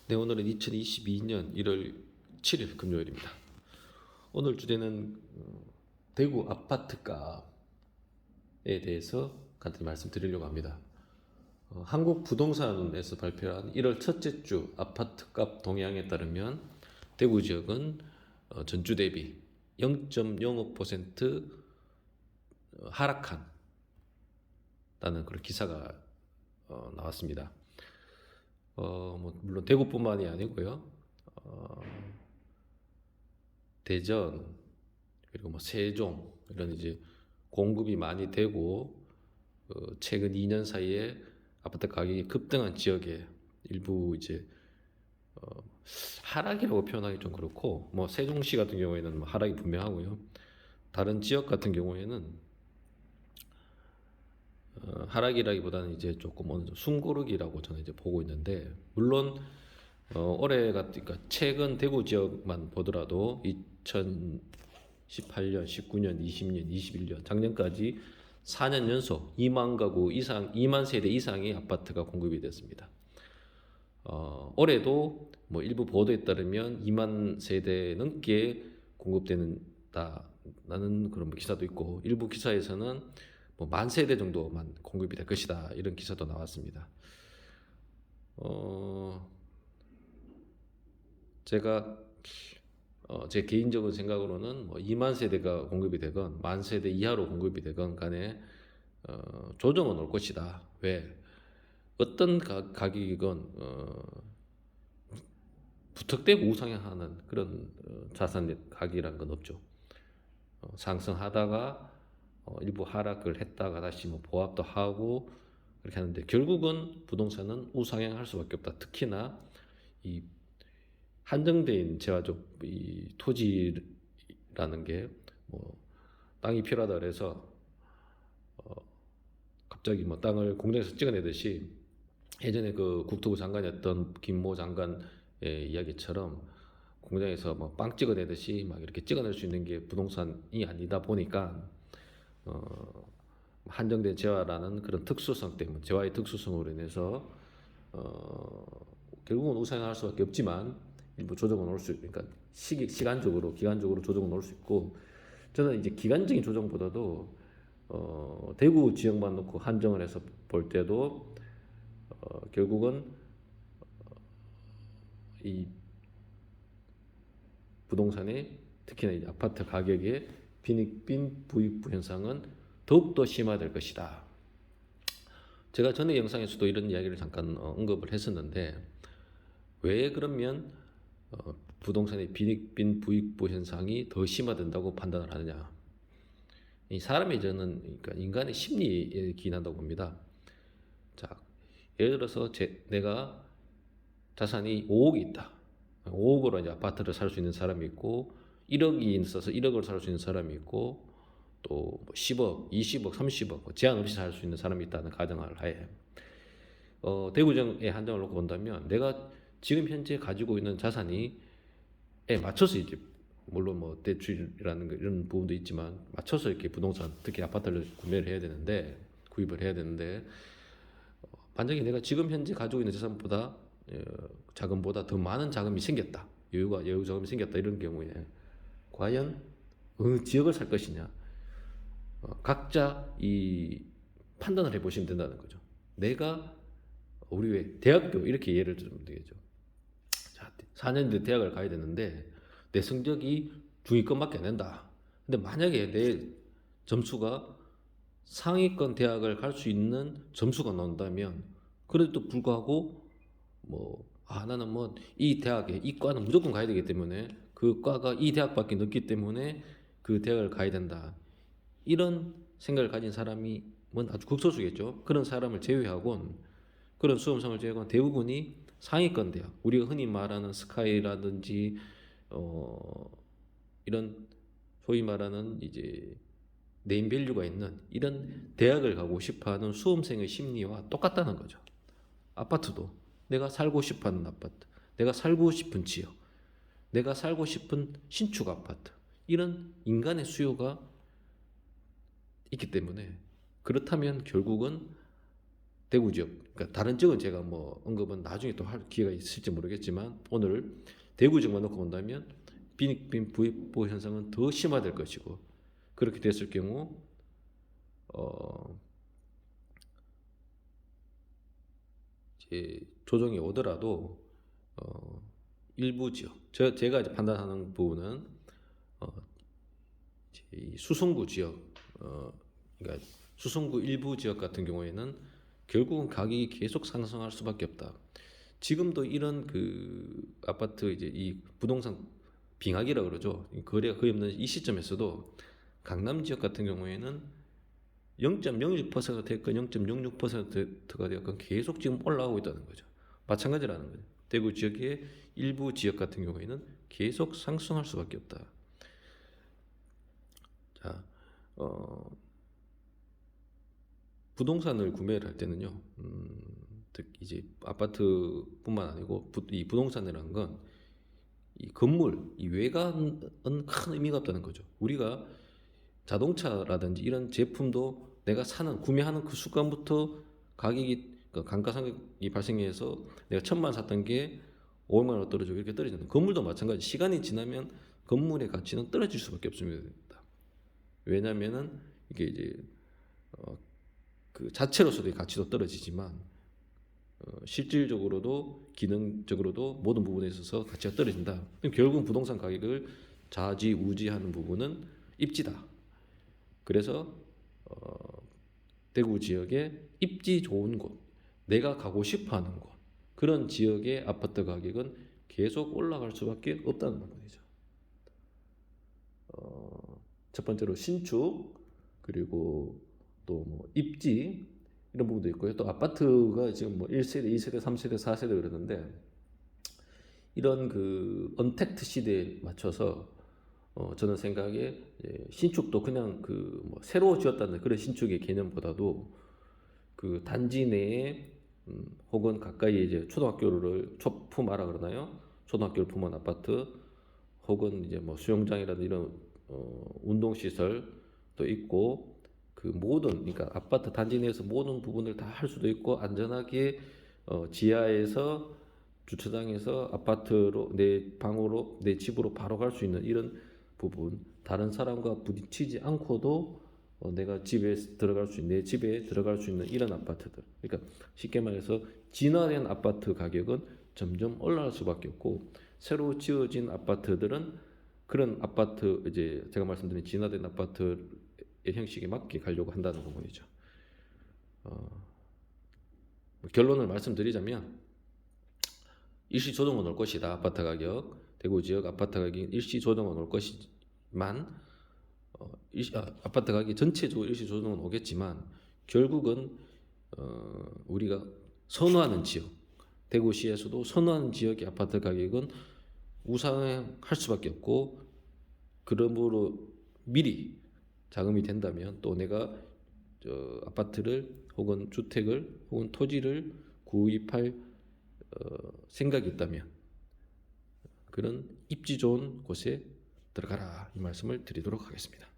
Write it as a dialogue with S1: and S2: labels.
S1: 네, 오늘은 2022년 1월 7일 금요일입니다. 오늘 주제는 대구 아파트 값에 대해서 간단히 말씀드리려고 합니다. 한국 부동산에서 발표한 1월 첫째 주 아파트 값 동향에 따르면 대구 지역은 전주 대비 0.05% 하락한다는 그런 기사가 나왔습니다. 물론 대구뿐만이 아니고요. 대전 그리고 세종 이런 이제 공급이 많이 되고 최근 2년 사이에 아파트 가격이 급등한 지역에 일부 이제 하락이라고 표현하기 좀 그렇고 세종시 같은 경우에는 하락이 분명하고요. 다른 지역 같은 경우에는 하락이라기보다는 이제 조금 어느 정도 숨고르기라고 저는 이제 보고 있는데, 물론 그러니까 최근 대구 지역만 보더라도 2018년, 19년, 20년, 21년 작년까지 4년 연속 2만 가구 이상, 2만 세대 이상의 아파트가 공급이 됐습니다. 올해도 일부 보도에 따르면 2만 세대 넘게 공급되는다라는 그런 기사도 있고, 일부 기사에서는 만 세대 정도만 공급이 될 것이다 이런 기사도 나왔습니다. 제가 제 개인적인 생각으로는 2만 세대가 공급이 되건 만 세대 이하로 공급이 되건 간에 조정은 올 것이다. 왜? 어떤 가격이건 부탁되고 우상향하는 그런 자산 가격이란 건 없죠. 상승하다가 일부 하락을 했다가 다시 보합도 하고 그렇게 하는데, 결국은 부동산은 우상향할 수밖에 없다. 특히나 이 한정된 재화적 이 토지라는 게 땅이 필요하다 그래서 갑자기 땅을 공장에서 찍어내듯이, 예전에 그 국토부 장관이었던 김모 장관의 이야기처럼 공장에서 빵 찍어내듯이 이렇게 찍어낼 수 있는 게 부동산이 아니다 보니까 한정된 재화라는 그런 특수성 때문에, 재화의 특수성으로 인해서 결국은 우상향할 수밖에 없지만 일부 조정은 올 수, 그러니까 기간적으로 조정은 올 수 있고, 저는 이제 기간적인 조정보다도 대구 지역만 놓고 한정을 해서 볼 때도 결국은 이 부동산의 특히나 이제 아파트 가격의 빈익빈 부익부 현상은 더욱더 심화될 것이다. 제가 전에 영상에서도 이런 이야기를 잠깐 언급을 했었는데, 왜 그러면 부동산의 빈익빈 부익부 현상이 더 심화된다고 판단을 하느냐? 이 사람의 저는 그러니까 인간의 심리에 기인한다고 봅니다. 자, 예를 들어서 내가 자산이 5억이 있다. 5억으로 이제 아파트를 살 수 있는 사람이 있고, 1억이 있어서 1억을 살 수 있는 사람이 있고, 또 10억, 20억, 30억 제한 없이 살 수 있는 사람이 있다는 가정을 하에 대구정의 한정을 놓고 본다면, 내가 지금 현재 가지고 있는 자산이 맞춰서 이제 물론 대출이라는 이런 부분도 있지만 맞춰서 이렇게 부동산, 특히 아파트를 구입을 해야 되는데, 만약에 내가 지금 현재 가지고 있는 자산보다 자금보다 더 많은 자금이 생겼다, 여유 자금이 생겼다, 이런 경우에 과연 어느 지역을 살 것이냐, 각자 이 판단을 해보시면 된다는 거죠. 우리 왜 대학교 이렇게 예를 들면 되겠죠. 자, 4년제 대학을 가야 되는데 내 성적이 중위권밖에 안 된다. 근데 만약에 내 점수가 상위권 대학을 갈 수 있는 점수가 나온다면, 그래도 불구하고 나는 이 대학에 이 과는 무조건 가야 되기 때문에, 그 과가 이 대학밖에 없기 때문에 그 대학을 가야 된다, 이런 생각을 가진 사람이 아주 극소수겠죠. 그런 사람을 제외하고는, 그런 수험생을 제외하고는 대부분이 상위권 대학, 우리가 흔히 말하는 스카이라든지 이런 소위 말하는 이제 네임밸류가 있는 이런 대학을 가고 싶어하는 수험생의 심리와 똑같다는 거죠. 아파트도 내가 살고 싶어하는 아파트, 내가 살고 싶은 지역, 내가 살고 싶은 신축 아파트, 이런 인간의 수요가 있기 때문에, 그렇다면 결국은 대구 지역, 그러니까 다른 지역은 제가 뭐 언급은 나중에 또 할 기회가 있을지 모르겠지만 오늘 대구 지역만 놓고 본다면 빈익빈 부익부 현상은 더 심화될 것이고, 그렇게 됐을 경우 이제 조정이 오더라도 일부 지역, 제가 이제 판단하는 부분은 이 수성구 지역, 그러니까 수성구 일부 지역 같은 경우에는 결국은 가격이 계속 상승할 수밖에 없다. 지금도 이런 그 아파트 이제 이 부동산 빙하기라 그러죠. 거래가 거의 없는 이 시점에서도 강남 지역 같은 경우에는 0.01% 됐건 0.06%가 되었건 계속 지금 올라가고 있다는 거죠. 마찬가지라는 거죠. 대구 지역의 일부 지역 같은 경우에는 계속 상승할 수밖에 없다. 자, 부동산을 구매를 할 때는요, 특히 이제 아파트뿐만 아니고 이 부동산이라는 건 이 건물, 이 외관은 큰 의미가 없다는 거죠. 우리가 자동차라든지 이런 제품도 내가 구매하는 그 순간부터 가격이 감가상각이 발생해서 내가 1,000만 샀던 게 500만 원 떨어지고 이렇게 떨어지는, 건물도 마찬가지. 시간이 지나면 건물의 가치는 떨어질 수밖에 없습니다. 왜냐면은 이게 이제 그 자체로서의 가치도 떨어지지만 실질적으로도 기능적으로도 모든 부분에 있어서 가치가 떨어진다. 그럼 결국은 부동산 가격을 좌지우지하는 부분은 입지다. 그래서 대구 지역에 입지 좋은 곳, 내가 가고 싶어하는 곳, 그런 지역의 아파트 가격은 계속 올라갈 수밖에 없다는 부분이죠. 첫 번째로 신축, 그리고 또 뭐 입지 이런 부분도 있고요. 또 아파트가 지금 뭐 1세대, 2세대, 3세대, 4세대 그러는데 이런 그 언택트 시대에 맞춰서 저는 생각에 신축도 그냥 그 뭐 새로 지었다는 그런 신축의 개념보다도 그 단지 내에 혹은 가까이 이제 초등학교를 품아라 그러나요? 초등학교를 품은 아파트, 혹은 이제 뭐 수영장이라든 이런 운동 시설도 있고, 그 모든, 그러니까 아파트 단지 내에서 모든 부분을 다 할 수도 있고, 안전하게 지하에서 주차장에서 아파트로 내 방으로 내 집으로 바로 갈 수 있는 이런 부분, 다른 사람과 부딪히지 않고도 내가 집에 들어갈 수 있는, 내 집에 들어갈 수 있는 이런 아파트들. 그러니까 쉽게 말해서 진화된 아파트 가격은 점점 올라갈 수밖에 없고, 새로 지어진 아파트들은 그런 아파트, 이제 제가 말씀드린 진화된 아파트의 형식에 맞게 가려고 한다는 부분이죠. 결론을 말씀드리자면 일시 조정은 올 것이다. 아파트 가격, 대구 지역 아파트 가격이 일시 조정은 올 것이지만 아파트 가격이 전체적으로 일시 조정은 오겠지만 결국은 우리가 선호하는 지역, 대구시에서도 선호하는 지역의 아파트 가격은 우상할 수밖에 없고, 그러므로 미리 자금이 된다면 또 내가 아파트를 혹은 주택을 혹은 토지를 구입할 생각이 있다면 그런 입지 좋은 곳에 들어가라, 이 말씀을 드리도록 하겠습니다.